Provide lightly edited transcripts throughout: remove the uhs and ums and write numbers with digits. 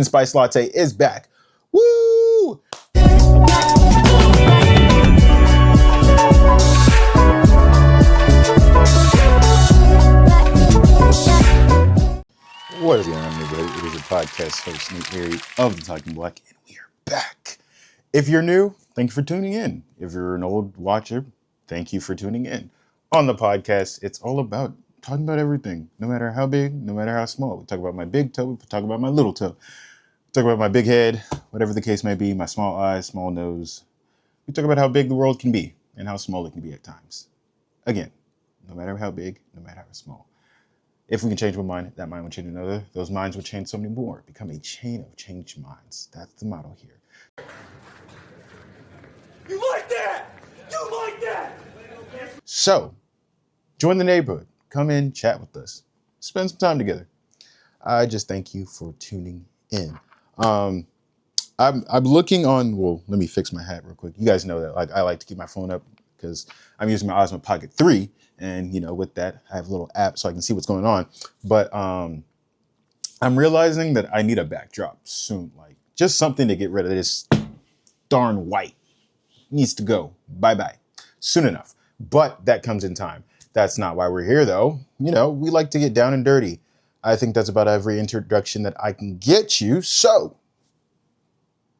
Spice Latte is back. Woo! What is going on, everybody? It is a podcast host, Nate Airy of the Talkin Block, and we are back. If you're new, thank you for tuning in. If you're an old watcher, thank you for tuning in. On the podcast, it's all about talking about everything, no matter how big, no matter how small. We talk about my big toe, we talk about my little toe. We talk about my big head, whatever the case may be, my small eyes, small nose. We talk about how big the world can be and how small it can be at times. Again, no matter how big, no matter how small. If we can change one mind, that mind will change another. Those minds will change so many more. Become a chain of changed minds. That's the motto here. You like that? You like that? So, join the neighborhood. Come in, chat with us. Spend some time together. I just thank you for tuning in. I'm looking on, well, let me fix my hat real quick. You guys know that I like to keep my phone up because I'm using my Osmo Pocket 3. And, with that, I have a little app so I can see what's going on. But I'm realizing that I need a backdrop soon. Like, just something to get rid of this darn white. Needs to go. Bye-bye. Soon enough. But that comes in time. That's not why we're here, though. We like to get down and dirty. I think that's about every introduction that I can get you. So,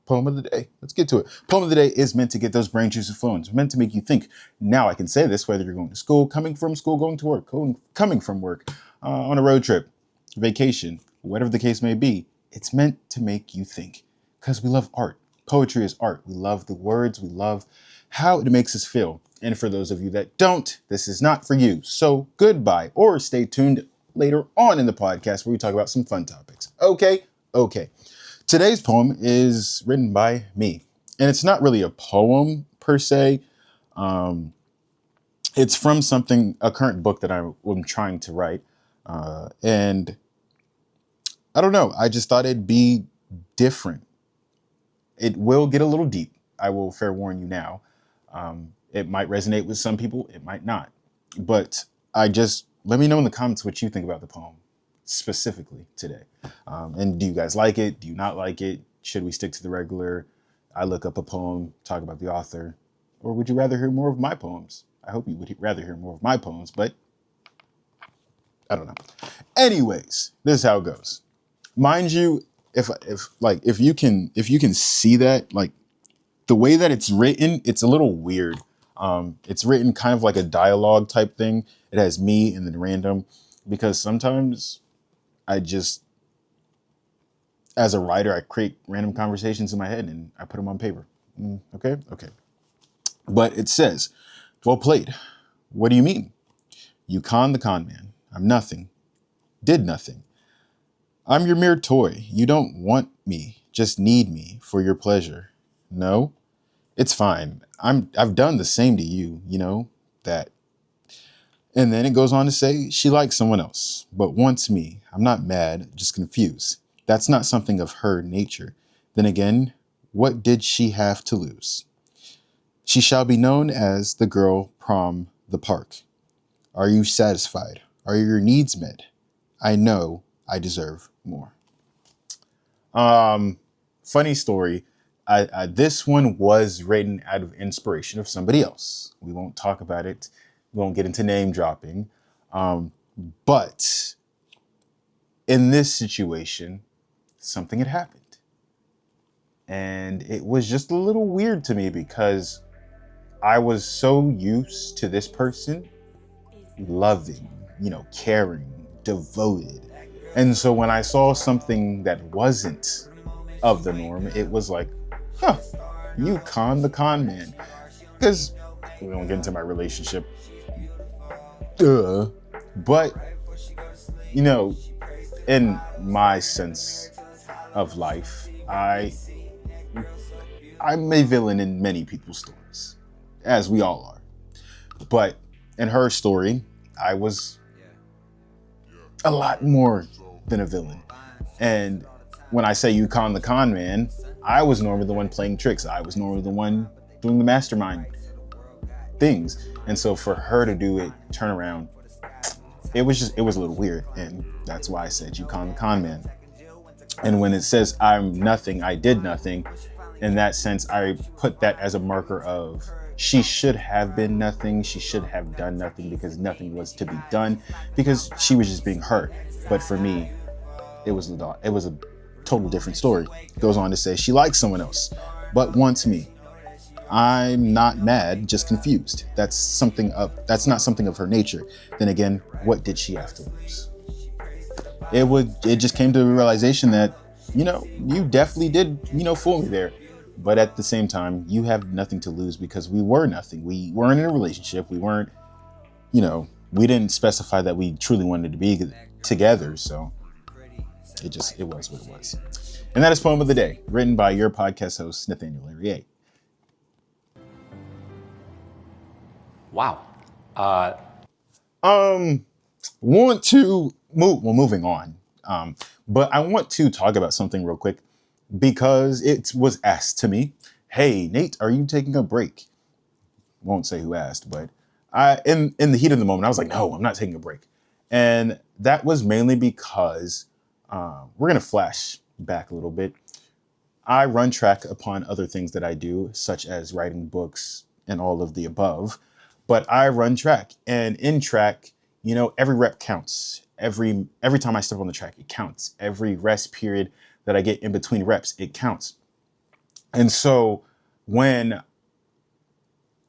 poem of the day. Let's get to it. Poem of the day is meant to get those brain juices flowing. It's meant to make you think. Now I can say this, whether you're going to school, coming from school, going to work, coming from work, on a road trip, vacation, whatever the case may be. It's meant to make you think because we love art. Poetry is art. We love the words. We love how it makes us feel. And for those of you that don't, this is not for you. So goodbye, or stay tuned later on in the podcast where we talk about some fun topics. Okay. Today's poem is written by me, and it's not really a poem per se. It's from a current book that I'm trying to write. And I don't know. I just thought it'd be different. It will get a little deep. I will fair warn you now. It might resonate with some people. It might not. But let me know in the comments what you think about the poem specifically today. And do you guys like it? Do you not like it? Should we stick to the regular? I look up a poem, talk about the author, or would you rather hear more of my poems? I hope you would rather hear more of my poems, but I don't know. Anyways, this is how it goes. Mind you, if you can see that, like the way that it's written, it's a little weird. It's written kind of like a dialogue type thing. It has me and then random, because sometimes as a writer, I create random conversations in my head and I put them on paper. Okay. But it says, well played. What do you mean? You con the con man. I'm nothing. Did nothing. I'm your mere toy. You don't want me, just need me for your pleasure. No, it's fine. I've done the same to you, that. And then it goes on to say, she likes someone else, but wants me. I'm not mad, just confused. That's not something of her nature. Then again, what did she have to lose? She shall be known as the girl from the park. Are you satisfied? Are your needs met? I know I deserve more. Funny story. This one was written out of inspiration of somebody else. We won't talk about it. We won't get into name dropping. But in this situation, something had happened. And it was just a little weird to me because I was so used to this person loving, caring, devoted. And so when I saw something that wasn't of the norm, it was like, you con the con man. Because we don't get into my relationship. But, in my sense of life, I'm a villain in many people's stories, as we all are. But in her story, I was a lot more than a villain. And when I say you con the con man, I was normally the one playing tricks. I was normally the one doing the mastermind things. And so for her to do it, turn around, it was a little weird. And that's why I said you con the con man. And when it says I'm nothing, I did nothing, in that sense, I put that as a marker of she should have been nothing. She should have done nothing because nothing was to be done because she was just being hurt. But for me, it was a total different story. It goes on to say she likes someone else, but wants me. I'm not mad, just confused. That's not something of her nature. Then again, what did she have to lose? It just came to a realization that, you definitely did, fool me there. But at the same time, you have nothing to lose because we were nothing. We weren't in a relationship. We weren't, we didn't specify that we truly wanted to be together. So it was what it was. And that is Poem of the Day, written by your podcast host, Nathaniel Larrier. Wow. Moving on. But I want to talk about something real quick because it was asked to me, hey, Nate, are you taking a break? Won't say who asked, but in the heat of the moment, I was like, no, I'm not taking a break. And that was mainly because we're going to flash back a little bit. I run track upon other things that I do, such as writing books and all of the above. But I run track, and in track, every rep counts. Every time I step on the track, it counts. Every rest period that I get in between reps, it counts. And so when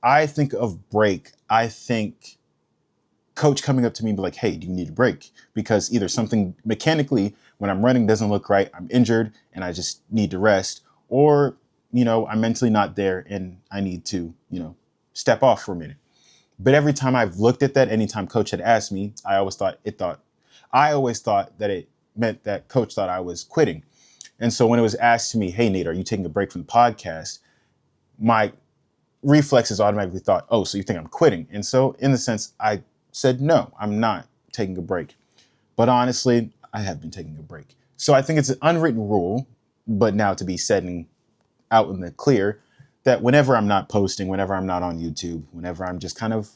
I think of break, I think coach coming up to me and be like, hey, do you need a break? Because either something mechanically when I'm running doesn't look right, I'm injured and I just need to rest, or, I'm mentally not there and I need to, step off for a minute. But every time I've looked at that, anytime coach had asked me, I always thought that it meant that coach thought I was quitting. And so when it was asked to me, hey, Nate, are you taking a break from the podcast? My reflexes automatically thought, oh, so you think I'm quitting? And so in the sense, I said, no, I'm not taking a break. But honestly, I have been taking a break. So I think it's an unwritten rule, but now to be said out in the clear, that whenever I'm not posting, whenever I'm not on YouTube, whenever I'm just kind of,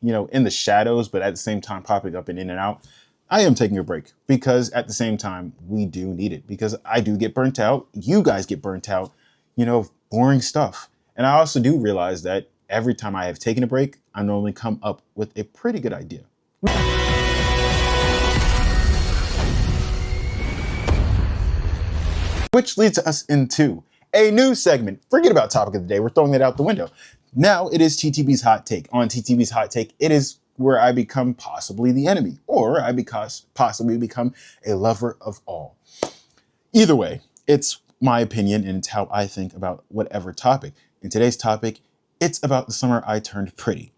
in the shadows, but at the same time popping up and in and out, I am taking a break because at the same time, we do need it because I do get burnt out. You guys get burnt out, boring stuff. And I also do realize that every time I have taken a break, I normally come up with a pretty good idea. Which leads us into a new segment. Forget about topic of the day. We're throwing that out the window. Now it is TTB's Hot Take. On TTB's Hot Take, it is where I become possibly the enemy, or I possibly become a lover of all. Either way, it's my opinion and it's how I think about whatever topic. In today's topic, it's about the summer I turned pretty.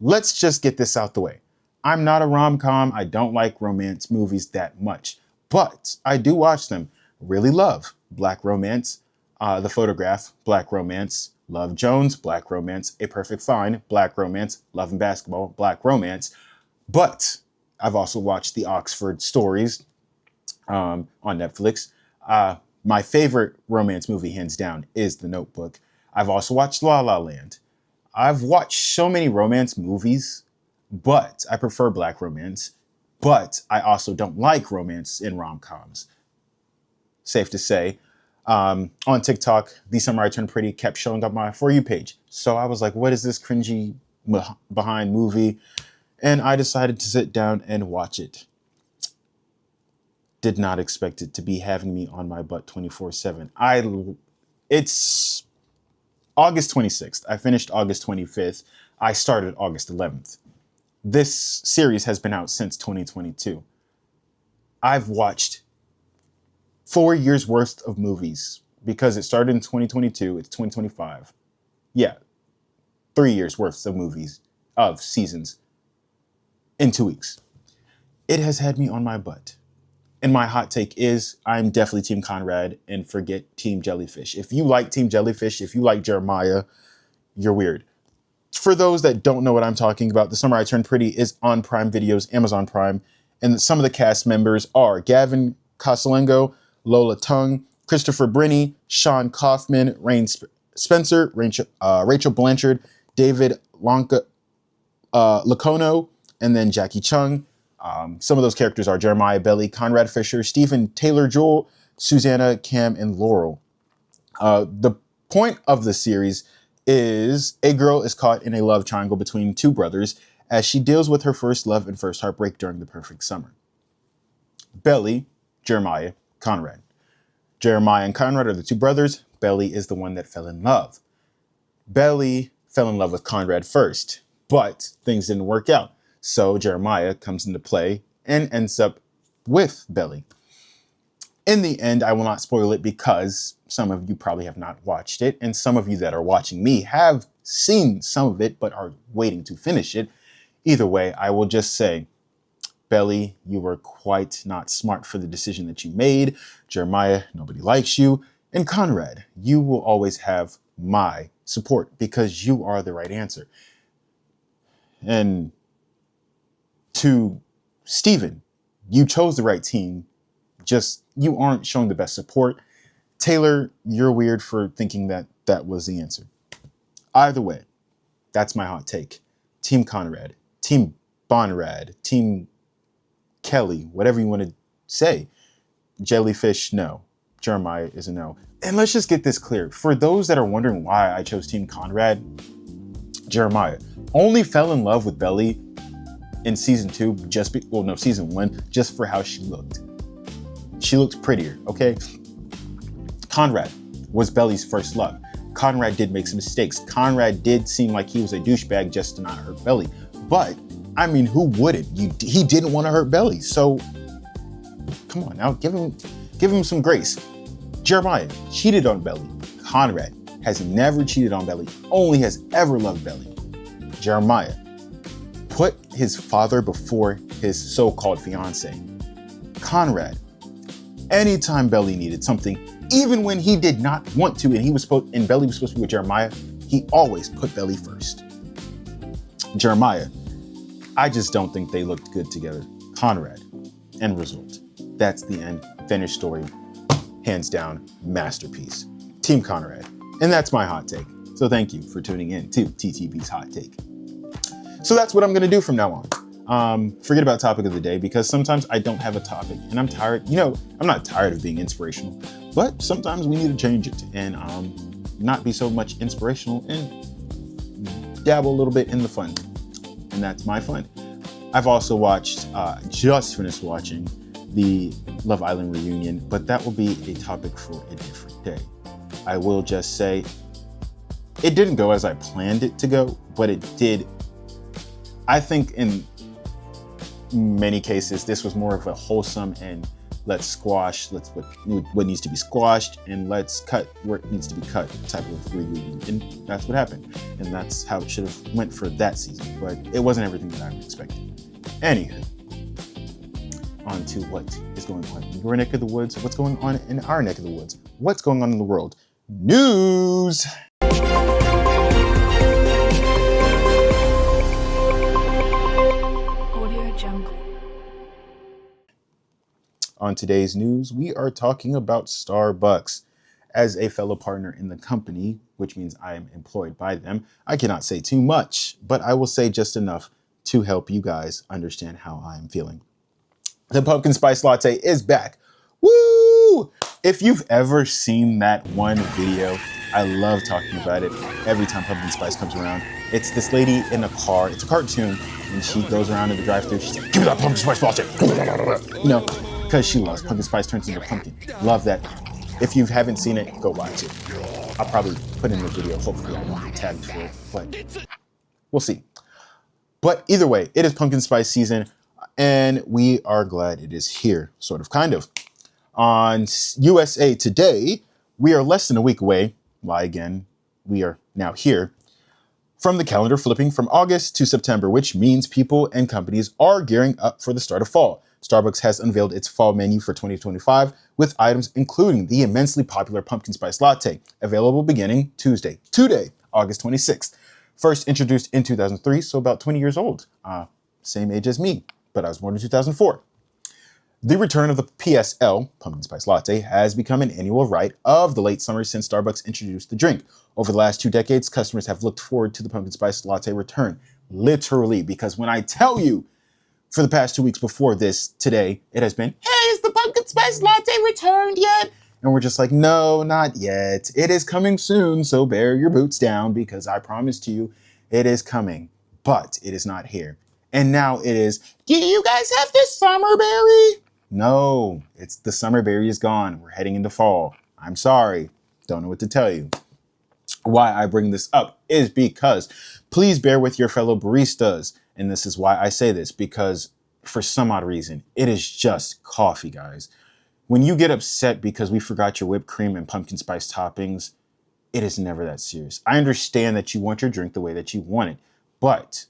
Let's just get this out the way. I'm not a rom-com. I don't like romance movies that much, but I do watch them. Really love Black Romance, The Photograph, Black Romance, Love Jones, Black Romance, A Perfect Fine, Black Romance, Love and Basketball, Black Romance. But I've also watched the Oxford Stories on Netflix. My favorite romance movie, hands down, is The Notebook. I've also watched La La Land. I've watched so many romance movies, but I prefer Black romance. But I also don't like romance in rom-coms. Safe to say. On TikTok, The Summer I Turned Pretty kept showing up my For You page. So I was like, what is this cringy behind movie? And I decided to sit down and watch it. Did not expect it to be having me on my butt 24/7. It's August 26th. I finished August 25th. I started August 11th. This series has been out since 2022. I've watched 4 years worth of movies because it started in 2022. It's 2025. Yeah. 3 years worth of movies, of seasons in 2 weeks. It has had me on my butt. And my hot take is I'm definitely Team Conrad and forget Team Jellyfish. If you like Team Jellyfish, if you like Jeremiah, you're weird. For those that don't know what I'm talking about, The Summer I Turned Pretty is on Prime Video's Amazon Prime. And some of the cast members are Gavin Casalengo, Lola Tung, Christopher Brinney, Sean Kaufman, Rain Spencer, Rachel Blanchard, David Lacono, and then Jackie Chung. Some of those characters are Jeremiah, Belly, Conrad Fisher, Stephen, Taylor, Joel, Susanna, Cam, and Laurel. The point of the series is a girl is caught in a love triangle between two brothers as she deals with her first love and first heartbreak during the perfect summer. Belly, Jeremiah, Conrad. Jeremiah and Conrad are the two brothers. Belly is the one that fell in love. Belly fell in love with Conrad first, but things didn't work out. So Jeremiah comes into play and ends up with Belly. In the end, I will not spoil it because some of you probably have not watched it, and some of you that are watching me have seen some of it but are waiting to finish it. Either way, I will just say, Belly, you were quite not smart for the decision that you made. Jeremiah, nobody likes you. And Conrad, you will always have my support because you are the right answer. And to Stephen, you chose the right team. Just, you aren't showing the best support. Taylor, you're weird for thinking that that was the answer. Either way, that's my hot take. Team Conrad, Team Bonrad, Team Kelly, whatever you want to say. Jellyfish, no. Jeremiah is a no. And let's just get this clear. For those that are wondering why I chose Team Conrad, Jeremiah only fell in love with Belly in season 2, season 1, just for how she looked. She looked prettier, okay? Conrad was Belly's first love. Conrad did make some mistakes. Conrad did seem like he was a douchebag just to not hurt Belly. But, I mean, who wouldn't? He didn't want to hurt Belly. So, come on now, give him some grace. Jeremiah cheated on Belly. Conrad has never cheated on Belly, only has ever loved Belly. Jeremiah put his father before his so-called fiance. Conrad, anytime Belly needed something, even when he did not want to, and Belly was supposed to be with Jeremiah, he always put Belly first. Jeremiah, I just don't think they looked good together. Conrad, end result. That's the end. Finished story. Hands down, masterpiece. Team Conrad. And that's my hot take. So thank you for tuning in to TTB's Hot Take. So that's what I'm going to do from now on. Forget about topic of the day because sometimes I don't have a topic and I'm tired. I'm not tired of being inspirational, but sometimes we need to change it and not be so much inspirational and dabble a little bit in the fun. And that's my fun. I've also just finished watching the Love Island reunion, but that will be a topic for a different day. I will just say it didn't go as I planned it to go, but it did. I think in many cases, this was more of a wholesome and let's squash, what needs to be squashed and let's cut where it needs to be cut type of reunion. And that's what happened. And that's how it should have went for that season, but it wasn't everything that I expected. Anywho, on to what is going on in your neck of the woods, what's going on in our neck of the woods, what's going on in the world. News! On today's news, we are talking about Starbucks. As a fellow partner in the company, which means I am employed by them, I cannot say too much, but I will say just enough to help you guys understand how I am feeling. The pumpkin spice latte is back. Woo! If you've ever seen that one video, I love talking about it every time pumpkin spice comes around. It's this lady in a car, it's a cartoon, and she goes around in the drive-thru, she's like, give me that pumpkin spice latte. Because she loves pumpkin spice turns into pumpkin. Love that. If you haven't seen it, go watch it. I'll probably put in the video, hopefully I won't get tagged for it, but we'll see. But either way, it is pumpkin spice season, and we are glad it is here, sort of, kind of. On USA Today, we are less than a week away. Why again, we are now here. From the calendar flipping from August to September, which means people and companies are gearing up for the start of fall. Starbucks has unveiled its fall menu for 2025 with items including the immensely popular pumpkin spice latte, available beginning today, August 26th. First introduced in 2003, so about 20 years old. Same age as me, but I was born in 2004. The return of the PSL, pumpkin spice latte, has become an annual rite of the late summer since Starbucks introduced the drink. Over the last 2 decades, customers have looked forward to the pumpkin spice latte return. Literally, because when I tell you, for the past 2 weeks before this today, it has been, hey, is the pumpkin spice latte returned yet? And we're just like, no, not yet. It is coming soon, so bear your boots down because I promised you it is coming, but it is not here. And now it is, do you guys have this summer berry? No, it's the summer berry is gone. We're heading into fall. I'm sorry. Don't know what to tell you. Why I bring this up is because please bear with your fellow baristas. And this is why I say this, because for some odd reason, it is just coffee, guys. When you get upset because we forgot your whipped cream and pumpkin spice toppings, it is never that serious. I understand that you want your drink the way that you want it, but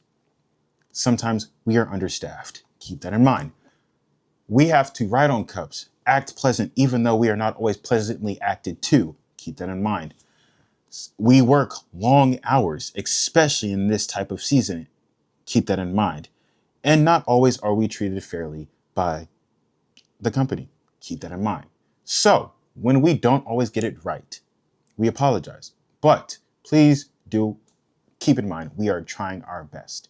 sometimes we are understaffed. Keep that in mind. We have to write on cups, act pleasant, even though we are not always pleasantly acted to. Keep that in mind. We work long hours, especially in this type of season. Keep that in mind. And not always are we treated fairly by the company. Keep that in mind. So when we don't always get it right, we apologize. But please do keep in mind, we are trying our best.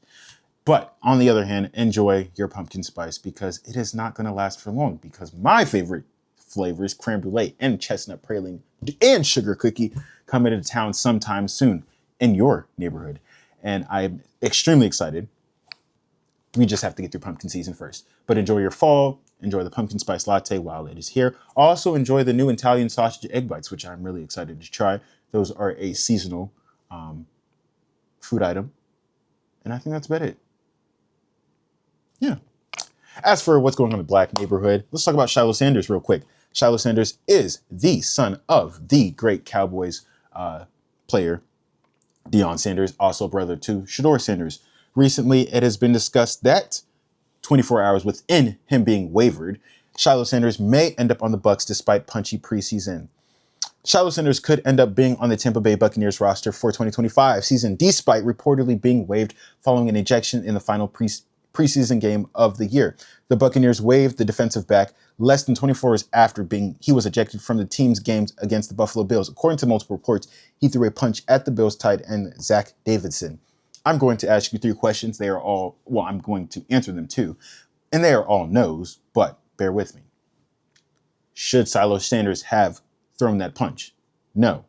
But on the other hand, enjoy your pumpkin spice because it is not going to last for long, because my favorite flavors, creme brulee and chestnut praline and sugar cookie, come into town sometime soon in your neighborhood. And I'm extremely excited. We just have to get through pumpkin season first. But enjoy your fall. Enjoy the pumpkin spice latte while it is here. Also enjoy the new Italian sausage egg bites, which I'm really excited to try. Those are a seasonal food item. And I think that's about it. Yeah. As for what's going on in the Black neighborhood, let's talk about Shiloh Sanders real quick. Shiloh Sanders is the son of the great Cowboys player, Deion Sanders, also brother to Shedeur Sanders. Recently, it has been discussed that 24 hours within him being waived, Shiloh Sanders may end up on the Bucs despite punchy preseason. Shiloh Sanders could end up being on the Tampa Bay Buccaneers roster for 2025 season, despite reportedly being waived following an ejection in the final preseason game of the year. The Buccaneers waived the defensive back less than 24 hours after he was ejected from the team's games against the Buffalo Bills. According to multiple reports, he threw a punch at the Bills tight end Zach Davidson. I'm going to ask you 3 questions. They are all, well, I'm going to answer them too. And they are all no's, but bear with me. Should Shiloh Sanders have thrown that punch? No.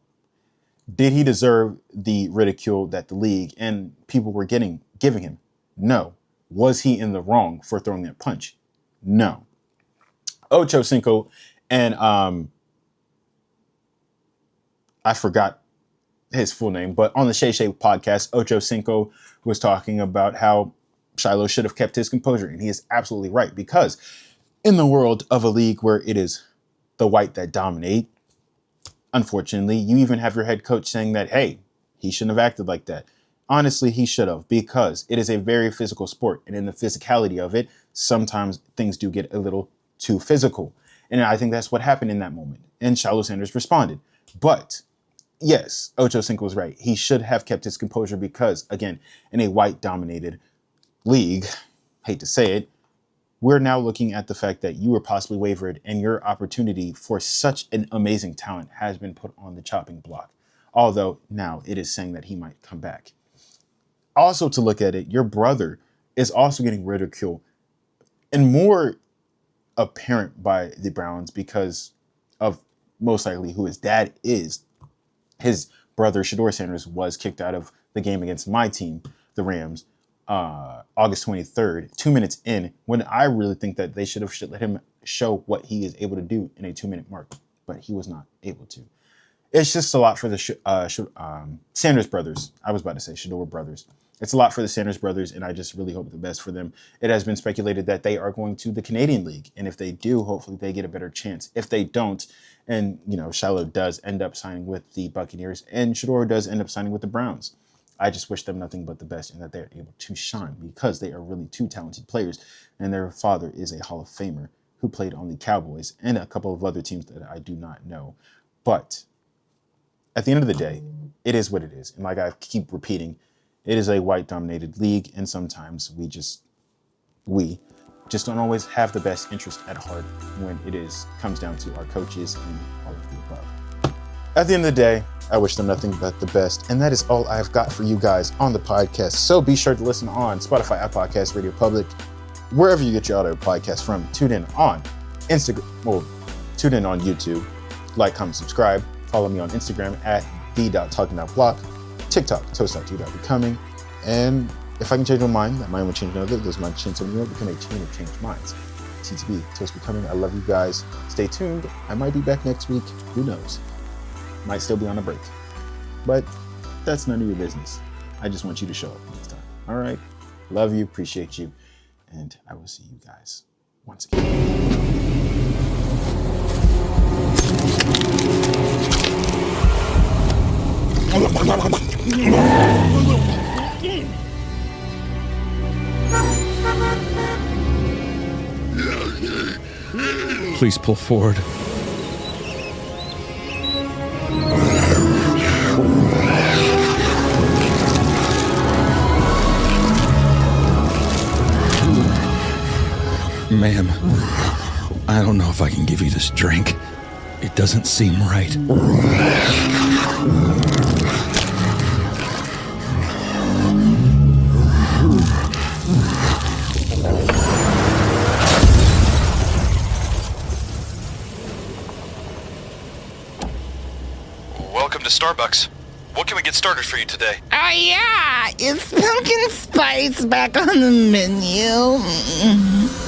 Did he deserve the ridicule that the league and people were giving him? No. Was he in the wrong for throwing that punch? No. Ocho Cinco and I forgot his full name, but on the Shay Shay podcast, Ocho Cinco was talking about how Shiloh should have kept his composure, and he is absolutely right, because in the world of a league where it is the white that dominate, unfortunately, you even have your head coach saying that, hey, he shouldn't have acted like that. Honestly, he should have, because it is a very physical sport, and in the physicality of it, sometimes things do get a little too physical. And I think that's what happened in that moment, and Shiloh Sanders responded. But yes, Ocho Cinco was right. He should have kept his composure because, again, in a white-dominated league, hate to say it, we're now looking at the fact that you were possibly waived and your opportunity for such an amazing talent has been put on the chopping block. Although now it is saying that he might come back. Also, to look at it, your brother is also getting ridiculed and more apparent by the Browns because of most likely who his dad is. His brother, Shedeur Sanders, was kicked out of the game against my team, the Rams, August 23rd, 2 minutes in, when I really think that they should let him show what he is able to do in a 2-minute mark, but he was not able to. It's just a lot for the Sanders brothers. I was about to say Shedeur brothers. It's a lot for the Sanders brothers, and I just really hope the best for them. It has been speculated that they are going to the Canadian League, and if they do, hopefully they get a better chance. If they don't, and Shiloh does end up signing with the Buccaneers, and Shedeur does end up signing with the Browns, I just wish them nothing but the best and that they're able to shine, because they are really 2 talented players, and their father is a Hall of Famer who played on the Cowboys and a couple of other teams that I do not know. But at the end of the day, it is what it is. And like I keep repeating, it is a white-dominated league, and sometimes we just don't always have the best interest at heart when comes down to our coaches and all of the above. At the end of the day, I wish them nothing but the best, and that is all I've got for you guys on the podcast. So be sure to listen on Spotify, Apple Podcasts, Radio Public, wherever you get your audio podcast from. Tune in on Instagram, well, tune in on YouTube. Like, comment, subscribe. Follow me on Instagram at TheTalkin'Block, TikTok, Toast.2.becoming. And if I can change my mind, that mind will change another. Those minds change something more, become a chain of changed minds. TTB, Toast Becoming. I love you guys. Stay tuned. I might be back next week. Who knows? Might still be on a break. But that's none of your business. I just want you to show up next time. All right? Love you, appreciate you, and I will see you guys once again. Please pull forward. Ma'am, I don't know if I can give you this drink. It doesn't seem right. Welcome to Starbucks. What can we get started for you today? Oh yeah, is pumpkin spice back on the menu?